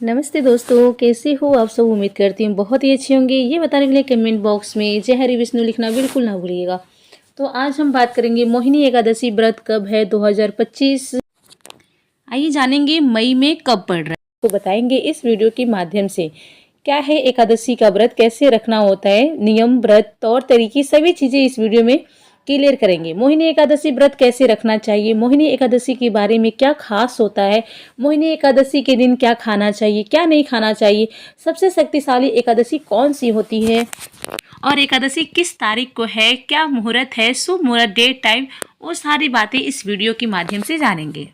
नमस्ते दोस्तों, कैसे हो आप सब। उम्मीद करती हूँ बहुत ही अच्छे होंगे। ये बताने के लिए कमेंट बॉक्स में जय हरि विष्णु लिखना बिल्कुल ना भूलिएगा। तो आज हम बात करेंगे मोहिनी एकादशी व्रत कब है 2025। आइए जानेंगे मई में कब पड़ रहा है, तो बताएंगे इस वीडियो के माध्यम से। क्या है एकादशी का व्रत, कैसे रखना होता है, नियम, व्रत, तौर तरीके, सभी चीज़ें इस वीडियो में क्लियर करेंगे। मोहिनी एकादशी व्रत कैसे रखना चाहिए, मोहिनी एकादशी के बारे में क्या खास होता है, मोहिनी एकादशी के दिन क्या खाना चाहिए, क्या नहीं खाना चाहिए, सबसे शक्तिशाली एकादशी कौन सी होती है और एकादशी किस तारीख को है, क्या मुहूर्त है, शुभ मुहूर्त, डेट, टाइम, वो सारी बातें इस वीडियो के माध्यम से जानेंगे।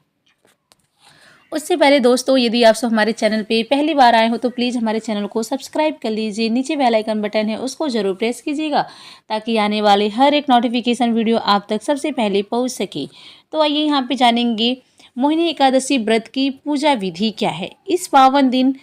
उससे पहले दोस्तों, यदि आप सब हमारे चैनल पे पहली बार आए हो तो प्लीज़ हमारे चैनल को सब्सक्राइब कर लीजिए। नीचे बेल आइकन बटन है, उसको ज़रूर प्रेस कीजिएगा ताकि आने वाले हर एक नोटिफिकेशन वीडियो आप तक सबसे पहले पहुंच सके। तो आइए यहाँ पे जानेंगे मोहिनी एकादशी व्रत की पूजा विधि क्या है। इस पावन दिन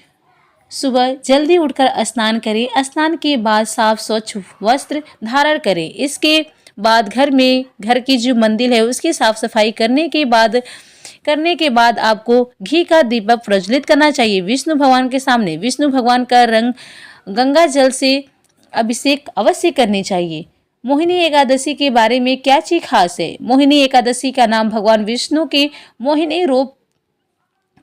सुबह जल्दी उठकर स्नान करें। स्नान के बाद साफ स्वच्छ वस्त्र धारण करें। इसके बाद घर की जो मंदिर है उसकी साफ सफाई करने के बाद आपको घी का दीपक प्रज्वलित करना चाहिए विष्णु भगवान के सामने। विष्णु भगवान का रंग गंगा जल से अभिषेक अवश्य करनी चाहिए। मोहिनी एकादशी के बारे में क्या चीज खास है। मोहिनी एकादशी का नाम भगवान विष्णु के मोहिनी रूप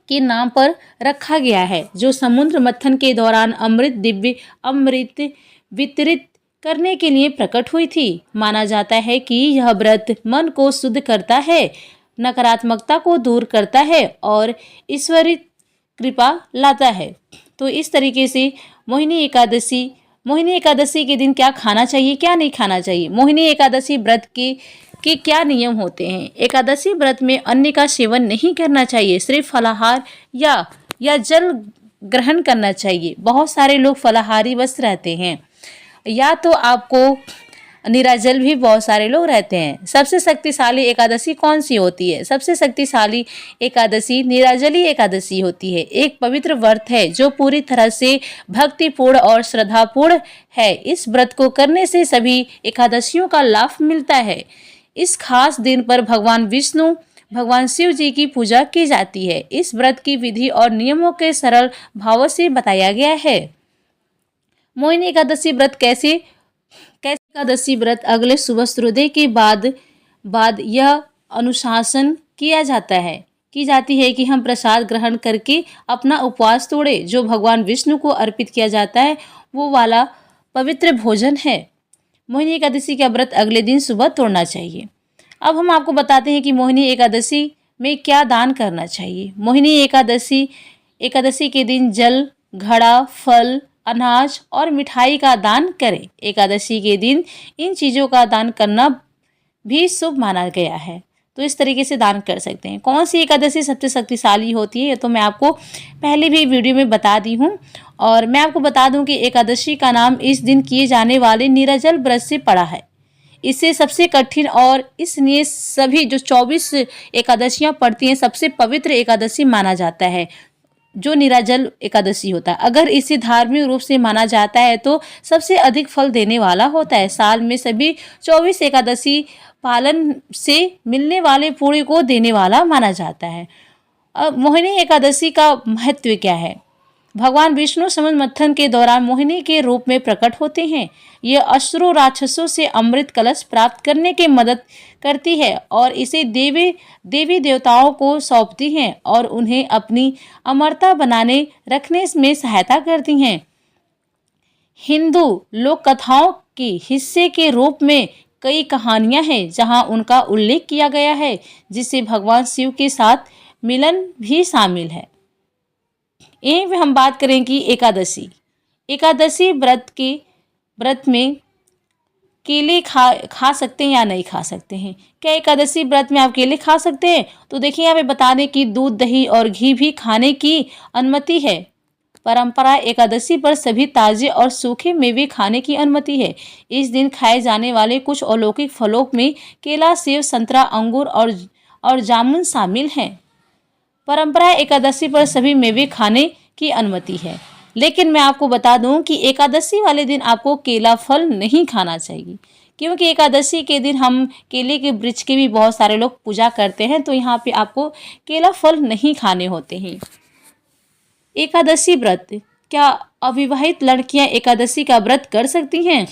के नाम पर रखा गया है, जो समुद्र मंथन के दौरान दिव्य अमृत वितरित करने के लिए प्रकट हुई थी। माना जाता है कि यह व्रत मन को शुद्ध करता है, नकारात्मकता को दूर करता है और ईश्वरी कृपा लाता है। तो इस तरीके से मोहिनी एकादशी के दिन क्या खाना चाहिए, क्या नहीं खाना चाहिए, मोहिनी एकादशी व्रत के क्या नियम होते हैं। एकादशी व्रत में अन्न का सेवन नहीं करना चाहिए, सिर्फ फलाहार या जल ग्रहण करना चाहिए। बहुत सारे लोग फलाहारी बस रहते हैं, या तो आपको निराजल भी बहुत सारे लोग रहते हैं। सबसे शक्तिशाली एकादशी कौन सी होती है। सबसे शक्तिशाली एकादशी निराजली एकादशी होती है। एक पवित्र व्रत है जो पूरी तरह से भक्तिपूर्ण और श्रद्धापूर्ण है। इस व्रत को करने से सभी एकादशियों का लाभ मिलता है। इस खास दिन पर भगवान शिव जी की पूजा की जाती है। इस व्रत की विधि और नियमों के सरल भावों से बताया गया है। मोहिनी एकादशी व्रत कैसे एकादशी व्रत अगले सुबह सूर्योदय के बाद यह अनुशासन की जाती है कि हम प्रसाद ग्रहण करके अपना उपवास तोड़े। जो भगवान विष्णु को अर्पित किया जाता है वो वाला पवित्र भोजन है। मोहिनी एकादशी का व्रत अगले दिन सुबह तोड़ना चाहिए। अब हम आपको बताते हैं कि मोहिनी एकादशी में क्या दान करना चाहिए। मोहिनी एकादशी के दिन जल, घड़ा, फल, अनाज और मिठाई का दान करें। एकादशी के दिन इन चीज़ों का दान करना भी शुभ माना गया है। तो इस तरीके से दान कर सकते हैं। कौन सी एकादशी सबसे शक्तिशाली होती है, ये तो मैं आपको पहले भी वीडियो में बता दी हूँ। और मैं आपको बता दूं कि एकादशी का नाम इस दिन किए जाने वाले निराजल व्रत से पड़ा है। इससे सबसे कठिन और इसलिए सभी जो 24 एकादशियाँ पड़ती हैं सबसे पवित्र एकादशी माना जाता है जो निराजल एकादशी होता है। अगर इसे धार्मिक रूप से माना जाता है तो सबसे अधिक फल देने वाला होता है। साल में सभी 24 एकादशी पालन से मिलने वाले पुण्य को देने वाला माना जाता है। अब मोहिनी एकादशी का महत्व क्या है। भगवान विष्णु समुद्र मंथन के दौरान मोहिनी के रूप में प्रकट होते हैं। यह असुरों राक्षसों से अमृत कलश प्राप्त करने की मदद करती है और इसे देवी देवताओं को सौंपती हैं और उन्हें अपनी अमरता बनाने रखने में सहायता करती हैं। हिंदू लोक कथाओं के हिस्से के रूप में कई कहानियां हैं जहां उनका उल्लेख किया गया है, जिससे भगवान शिव के साथ मिलन भी शामिल है। यहीं पे हम बात करें कि एकादशी व्रत में केले खा सकते हैं या नहीं खा सकते हैं। क्या एकादशी व्रत में आप केले खा सकते हैं। तो देखिए यहाँ पे बता दें कि दूध, दही और घी भी खाने की अनुमति है। परंपरा एकादशी पर सभी ताजे और सूखे मेवे खाने की अनुमति है। इस दिन खाए जाने वाले कुछ अलौकिक फलों में केला, सेब, संतरा, अंगूर और जामुन शामिल हैं। परंपरा एकादशी पर सभी मेवे खाने की अनुमति है, लेकिन मैं आपको बता दूं कि एकादशी वाले दिन आपको केला, फल नहीं खाना चाहिए, क्योंकि एकादशी के दिन हम केले के वृक्ष की भी बहुत सारे लोग पूजा करते हैं। तो यहाँ पे आपको केला, फल नहीं खाने होते हैं। एकादशी व्रत, क्या अविवाहित लड़कियां एकादशी का व्रत कर सकती हैं?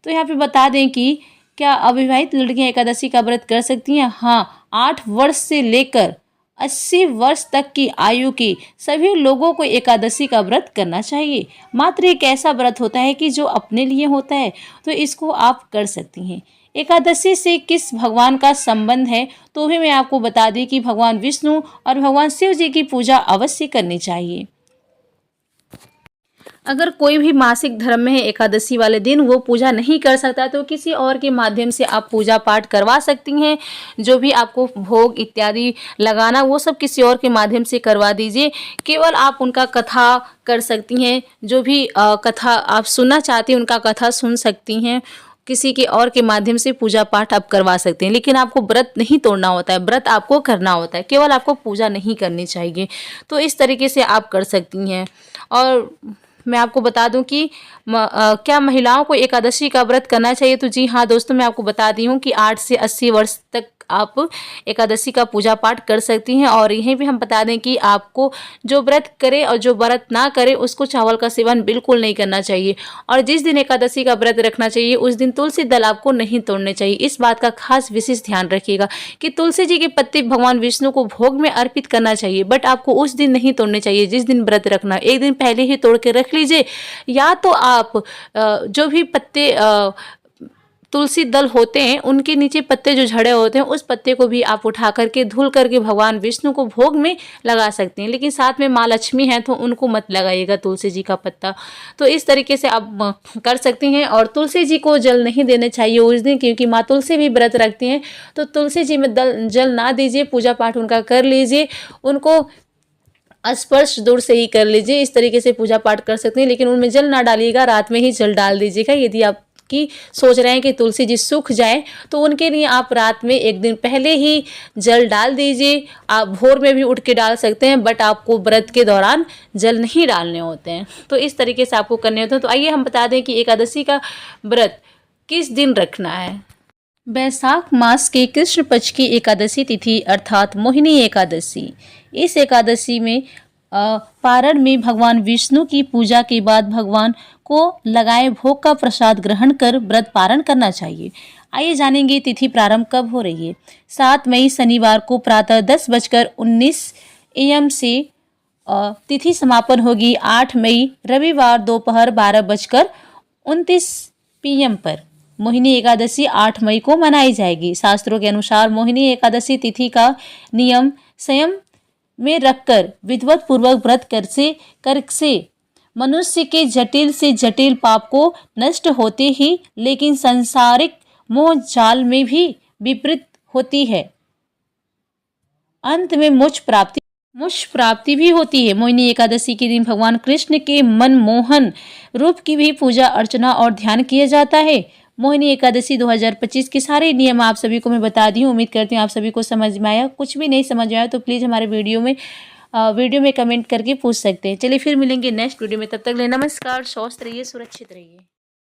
तो यहाँ पे बता दें कि क्या अविवाहित लड़कियां एकादशी का व्रत कर सकती हैं? हाँ, 8 वर्ष से लेकर 80 वर्ष तक की आयु के सभी लोगों को एकादशी का व्रत करना चाहिए। मात्र एक ऐसा व्रत होता है कि जो अपने लिए होता है, तो इसको आप कर सकती हैं। एकादशी से किस भगवान का संबंध है, तो भी मैं आपको बता दें कि भगवान विष्णु और भगवान शिव जी की पूजा अवश्य करनी चाहिए। अगर कोई भी मासिक धर्म में है, एकादशी वाले दिन वो पूजा नहीं कर सकता, तो किसी और के माध्यम से आप पूजा पाठ करवा सकती हैं। जो भी आपको भोग इत्यादि लगाना, वो सब किसी और के माध्यम से करवा दीजिए। केवल आप उनका कथा कर सकती हैं। जो भी कथा आप सुनना चाहती हैं, उनका कथा सुन सकती हैं। किसी के और के माध्यम से पूजा पाठ आप करवा सकते हैं, लेकिन आपको व्रत नहीं तोड़ना होता है। व्रत आपको करना होता है, केवल आपको पूजा नहीं करनी चाहिए। तो इस तरीके से आप कर सकती हैं। और मैं आपको बता दूं कि क्या महिलाओं को एकादशी का व्रत करना चाहिए? तो जी हाँ दोस्तों, मैं आपको बता दी हूँ कि 8 से 80 वर्ष तक आप एकादशी का पूजा पाठ कर सकती हैं। और यहीं भी हम बता दें कि आपको जो व्रत करे और जो व्रत ना करे, उसको चावल का सेवन बिल्कुल नहीं करना चाहिए। और जिस दिन एकादशी का व्रत रखना चाहिए, उस दिन तुलसी दल आपको नहीं तोड़ने चाहिए। इस बात का खास विशेष ध्यान रखिएगा कि तुलसी जी के पत्ते भगवान विष्णु को भोग में अर्पित करना चाहिए, बट आपको उस दिन नहीं तोड़ने चाहिए जिस दिन व्रत रखना। एक दिन पहले ही तोड़ के रख लीजिए, या तो आप जो भी पत्ते तुलसी दल होते हैं, उनके नीचे पत्ते जो झड़े होते हैं, उस पत्ते को भी आप उठा करके धुल करके भगवान विष्णु को भोग में लगा सकते हैं। लेकिन साथ में माँ लक्ष्मी हैं, तो उनको मत लगाइएगा तुलसी जी का पत्ता। तो इस तरीके से आप कर सकती हैं। और तुलसी जी को जल नहीं देने चाहिए उस दिन, क्योंकि माँ तुलसी भी व्रत रखती हैं। तो तुलसी जी में जल ना दीजिए, पूजा पाठ उनका कर लीजिए, उनको स्पर्श दूर से ही कर लीजिए। इस तरीके से पूजा पाठ कर सकते हैं, लेकिन उनमें जल ना डालिएगा, रात में ही जल डाल दीजिएगा। यदि आप की सोच रहे हैं कि तुलसी जी सूख जाए, तो उनके लिए आप रात में एक दिन पहले ही जल डाल दीजिए। आप भोर में भी उठ के डाल सकते हैं, बट आपको व्रत के दौरान जल नहीं डालने होते हैं। तो इस तरीके से आपको करने होते हैं। तो आइए हम बता दें कि एकादशी का व्रत किस दिन रखना है। वैशाख मास के कृष्ण पक्ष की एकादशी तिथि अर्थात मोहिनी एकादशी। इस एकादशी में पारण में भगवान विष्णु की पूजा के बाद भगवान को लगाए भोग का प्रसाद ग्रहण कर व्रत पारण करना चाहिए। आइए जानेंगे तिथि प्रारंभ कब हो रही है। 7 मई शनिवार को प्रातः 10:19 AM से तिथि समापन होगी। 8 मई रविवार दोपहर 12:29 PM पर मोहिनी एकादशी 8 मई को मनाई जाएगी। शास्त्रों के अनुसार मोहिनी एकादशी तिथि का नियम संयम में रखकर विधिवत पूर्वक व्रत कर से मनुष्य के जटिल से जटिल पाप को नष्ट होते ही, लेकिन सांसारिक मोह जाल में भी विपरीत होती है। अंत में मोक्ष प्राप्ति भी होती है। मोहिनी एकादशी के दिन भगवान कृष्ण के मनमोहन रूप की भी पूजा अर्चना और ध्यान किया जाता है। मोहिनी एकादशी 2025 के सारे नियम आप सभी को मैं बता दी हूँ। उम्मीद करती हूँ आप सभी को समझ में आया। कुछ भी नहीं समझ में आया तो प्लीज़ हमारे वीडियो में कमेंट करके पूछ सकते हैं। चलिए फिर मिलेंगे नेक्स्ट वीडियो में। तब तक ले नमस्कार, स्वस्थ रहिए, सुरक्षित रहिए।